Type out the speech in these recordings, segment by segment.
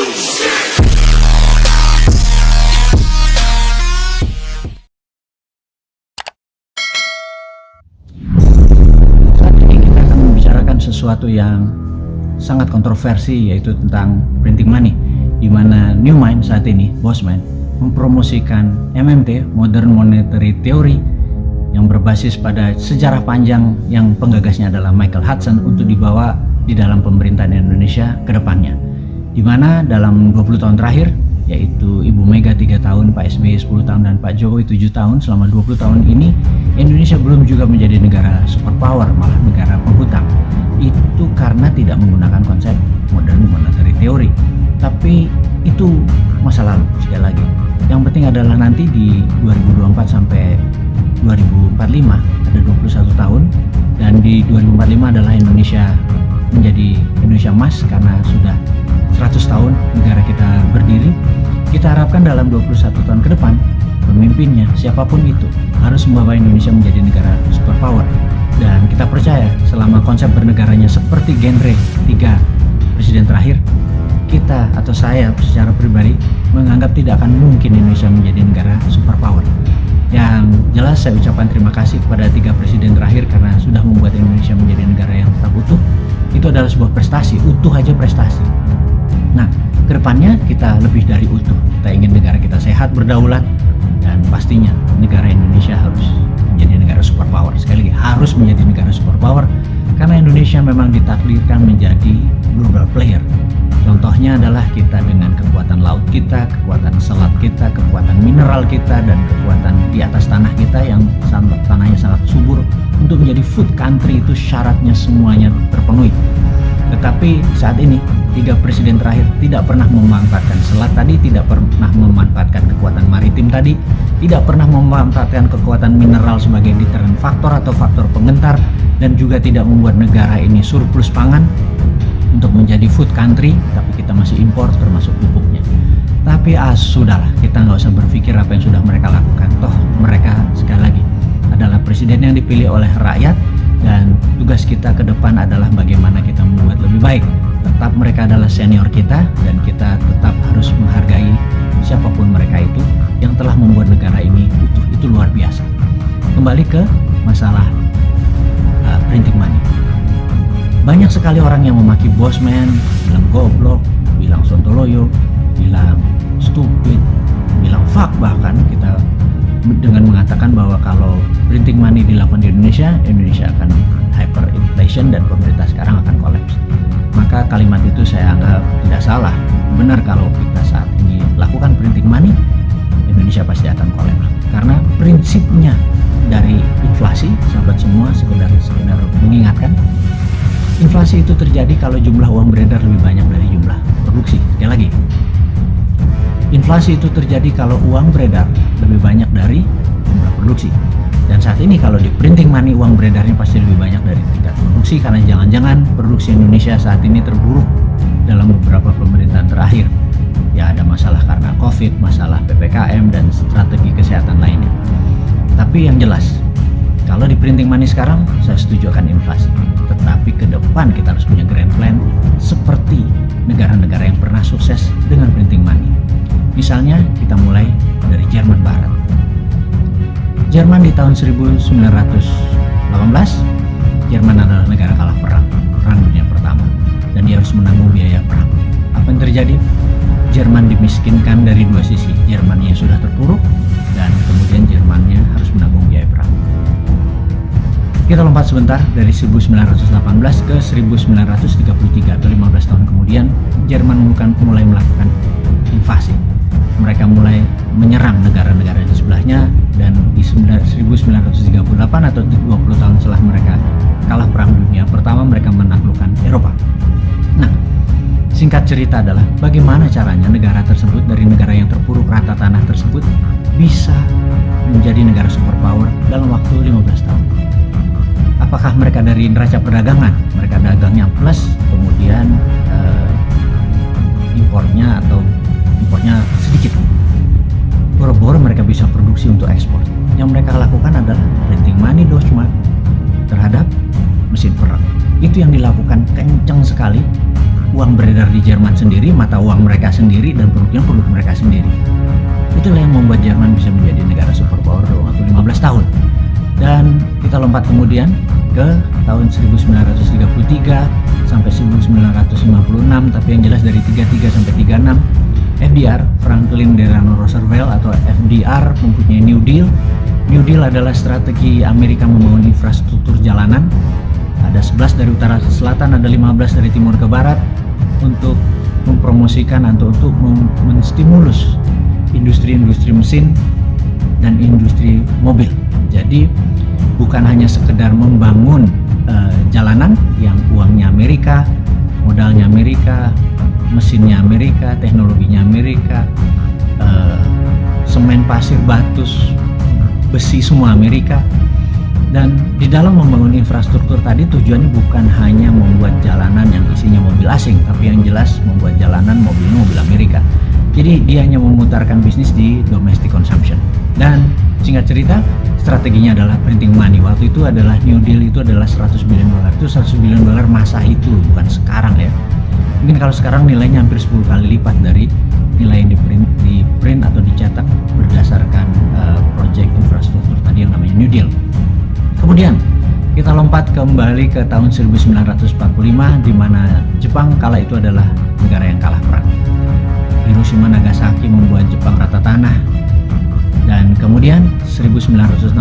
Saat ini kita akan membicarakan sesuatu yang sangat kontroversi, yaitu tentang printing money, di mana Newmind saat ini, Bosman, mempromosikan MMT, Modern Monetary Theory, yang berbasis pada sejarah panjang yang penggagasnya adalah Michael Hudson, untuk dibawa di dalam pemerintahan Indonesia ke depannya, di mana dalam 20 tahun terakhir, yaitu Ibu Mega 3 tahun, Pak SBY 10 tahun, dan Pak Jokowi 7 tahun, selama 20 tahun ini Indonesia belum juga menjadi negara superpower, malah negara penghutang. Itu karena tidak menggunakan konsep Modern Monetary Theory. Tapi itu masa lalu. Sekali lagi, yang penting adalah nanti di 2024 sampai 2045 ada 21 tahun, dan di 2045 adalah Indonesia menjadi Indonesia emas karena sudah 100 tahun negara kita berdiri. Kita harapkan dalam 21 tahun ke depan, pemimpinnya siapapun itu harus membawa Indonesia menjadi negara superpower. Dan kita percaya selama konsep bernegaranya seperti genre 3 presiden terakhir, kita atau saya secara pribadi menganggap tidak akan mungkin Indonesia menjadi negara superpower. Yang jelas saya ucapkan terima kasih kepada 3 presiden terakhir karena sudah membuat Indonesia menjadi negara yang tetap utuh. Itu adalah sebuah prestasi, utuh aja prestasi. Nah, kedepannya kita lebih dari utuh. Kita ingin negara kita sehat, berdaulat, dan pastinya negara Indonesia harus menjadi negara superpower. Sekali lagi, harus menjadi negara superpower karena Indonesia memang ditakdirkan menjadi global player. Contohnya adalah kita dengan kekuatan laut kita, kekuatan selat kita, kekuatan mineral kita, dan kekuatan di atas tanah kita yang tanahnya sangat subur. Untuk menjadi food country itu syaratnya semuanya terpenuhi. Tetapi saat ini 3 presiden terakhir tidak pernah memanfaatkan selat tadi, tidak pernah memanfaatkan kekuatan maritim tadi, tidak pernah memanfaatkan kekuatan mineral sebagai deterrent faktor atau faktor penggentar, dan juga tidak membuat negara ini surplus pangan untuk menjadi food country, tapi kita masih impor termasuk pupuknya. Tapi sudahlah, kita nggak usah berpikir apa yang sudah mereka lakukan. Toh mereka sekali lagi adalah presiden yang dipilih oleh rakyat, dan tugas kita ke depan adalah bagaimana kita membuat lebih baik. Tetap mereka adalah senior kita, dan kita tetap harus menghargai siapapun mereka itu yang telah membuat negara ini utuh. Itu luar biasa. Kembali ke masalah printing money. Banyak sekali orang yang memaki Bosman, bilang goblok, bilang sontoloyo, bilang stupid, bilang fuck, bahkan kita dengan mengatakan bahwa kalau printing money dilakukan di Indonesia, Indonesia akan hyperinflation dan pemerintah sekarang akan kolaps. Maka kalimat itu saya anggap tidak salah. Benar, kalau kita saat ini lakukan printing money, Indonesia pasti akan kolaps. Karena prinsipnya dari inflasi, sahabat semua, sekedar mengingatkan, inflasi itu terjadi kalau jumlah uang beredar lebih banyak dari jumlah produksi. Sekali lagi, inflasi itu terjadi kalau uang beredar lebih banyak dari jumlah produksi. Dan saat ini kalau di printing money, uang beredarnya pasti lebih banyak dari tingkat produksi, karena jangan-jangan produksi Indonesia saat ini terburuk dalam beberapa pemerintahan terakhir. Ya, ada masalah karena COVID, masalah PPKM, dan strategi kesehatan lainnya. Tapi yang jelas, kalau di printing money sekarang, saya setuju akan inflasi. Tetapi ke depan kita harus punya grand plan seperti negara-negara yang pernah sukses dengan printing money. Misalnya kita mulai dari Jerman Barat. Jerman di tahun 1918, Jerman adalah negara kalah perang dunia pertama, dan dia harus menanggung biaya perang. Apa yang terjadi? Jerman dimiskinkan dari 2 sisi. Jermannya sudah terpuruk, dan kemudian Jermannya harus menanggung biaya perang. Kita lompat sebentar dari 1918 ke 1933 atau 15 tahun kemudian, Jerman mulai melakukan invasi. Mereka mulai menyerang negara-negara di sebelahnya, dan di 1938 atau 20 tahun setelah mereka kalah perang dunia pertama, mereka menaklukkan Eropa. Nah, singkat cerita adalah bagaimana caranya negara tersebut, dari negara yang terpuruk rata tanah tersebut, bisa menjadi negara superpower dalam waktu 15 tahun. Apakah mereka dari neraca perdagangan? Mereka dagangnya plus, kemudian impornya sedikit. Boro-boro mereka bisa produksi untuk ekspor. Yang mereka lakukan adalah printing money terhadap mesin perang. Itu yang dilakukan kencang sekali uang beredar di Jerman sendiri, mata uang mereka sendiri, dan produknya produk mereka sendiri. Itulah yang membuat Jerman bisa menjadi negara superpower dalam waktu 15 tahun. Dan kita lompat kemudian ke tahun 1933 sampai 1956, tapi yang jelas dari 33 sampai 36, FDR, Franklin Delano Roosevelt atau FDR, mempunyai New Deal. New Deal adalah strategi Amerika membangun infrastruktur jalanan. Ada 11 dari utara ke selatan, ada 15 dari timur ke barat, untuk mempromosikan atau untuk menstimulus industri-industri mesin dan industri mobil. Jadi bukan hanya sekedar membangun jalanan yang uangnya Amerika, modalnya Amerika, mesinnya Amerika, teknologinya Amerika, semen, pasir, batu, besi semua Amerika. Dan di dalam membangun infrastruktur tadi tujuannya bukan hanya membuat jalanan yang isinya mobil asing, tapi yang jelas membuat jalanan mobilnya mobil Amerika. Jadi dia hanya memutarkan bisnis di domestic consumption. Dan singkat cerita, strateginya adalah printing money. Waktu itu adalah New Deal itu adalah 100 billion dolar. Itu 100 billion dolar masa itu, bukan sekarang ya. Mungkin kalau sekarang nilainya hampir 10 kali lipat dari nilai yang di print atau dicetak berdasarkan proyek infrastruktur tadi yang namanya New Deal. Kemudian kita lompat kembali ke tahun 1945, di mana Jepang kala itu adalah negara yang kalah perang. Hiroshima Nagasaki membuat Jepang rata tanah. Dan kemudian 1964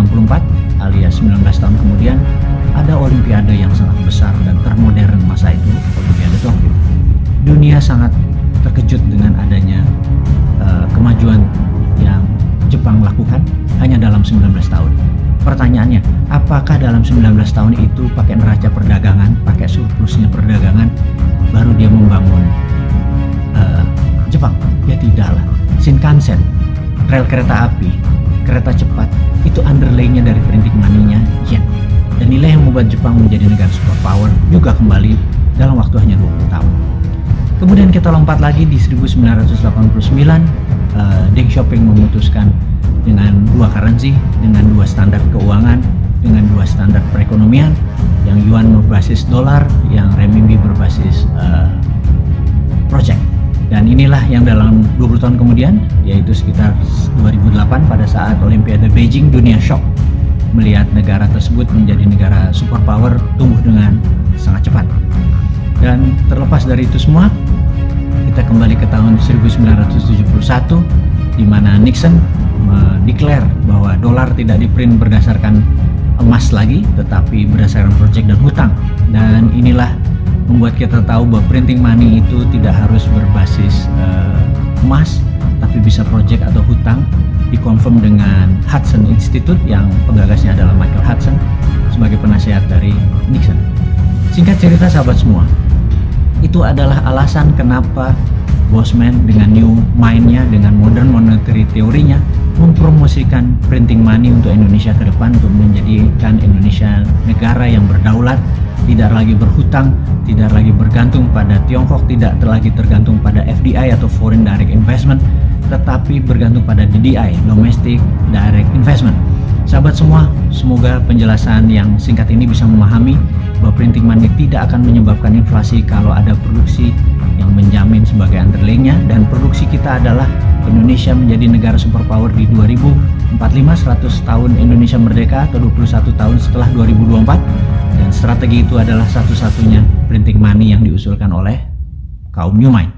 alias 19 tahun kemudian ada olimpiade yang sangat besar dan termodern masa itu, Olimpiade Tokyo. Dunia sangat terkejut dengan adanya kemajuan yang Jepang lakukan hanya dalam 19 tahun. Pertanyaannya, apakah dalam 19 tahun itu pakai neraca perdagangan, pakai surplusnya perdagangan, baru dia membangun Jepang? Ya tidaklah. Shinkansen, rel kereta api, kereta cepat, itu underlay-nya dari printing money-nya yen. Dan nilai yang membuat Jepang menjadi negara superpower juga kembali dalam waktu hanya 20 tahun. Kemudian kita lompat lagi di 1989, Deng Xiaoping memutuskan dengan dua currency, dengan dua standar keuangan, dengan dua standar perekonomian, yang yuan berbasis dolar, yang renminbi berbasis project. Dan inilah yang dalam 20 tahun kemudian, yaitu sekitar 2008 pada saat Olimpiade Beijing, dunia shock melihat negara tersebut menjadi negara superpower tumbuh dengan sangat cepat. Dan terlepas dari itu semua, kita kembali ke tahun 1971, di mana Nixon mendeklar bahwa dolar tidak diprint berdasarkan emas lagi, tetapi berdasarkan proyek dan hutang. Dan inilah membuat kita tahu bahwa printing money itu tidak harus berbasis emas, tapi bisa proyek atau hutang. Dikonfirm dengan Hudson Institute yang penggagasnya adalah Michael Hudson sebagai penasihat dari Nixon. Singkat cerita sahabat semua, itu adalah alasan kenapa Bosman dengan new mind-nya, dengan modern monetary teorinya, mempromosikan printing money untuk Indonesia ke depan, untuk menjadikan Indonesia negara yang berdaulat, tidak lagi berhutang, tidak lagi bergantung pada Tiongkok, tidak lagi tergantung pada FDI atau Foreign Direct Investment, tetapi bergantung pada DDI, Domestic Direct Investment. Sahabat semua, semoga penjelasan yang singkat ini bisa memahami bahwa printing money tidak akan menyebabkan inflasi kalau ada produksi yang menjamin sebagai underlay-nya, dan produksi kita adalah Indonesia menjadi negara superpower di 2045, 100 tahun Indonesia merdeka atau 21 tahun setelah 2024, dan strategi itu adalah satu-satunya printing money yang diusulkan oleh kaum New Mind.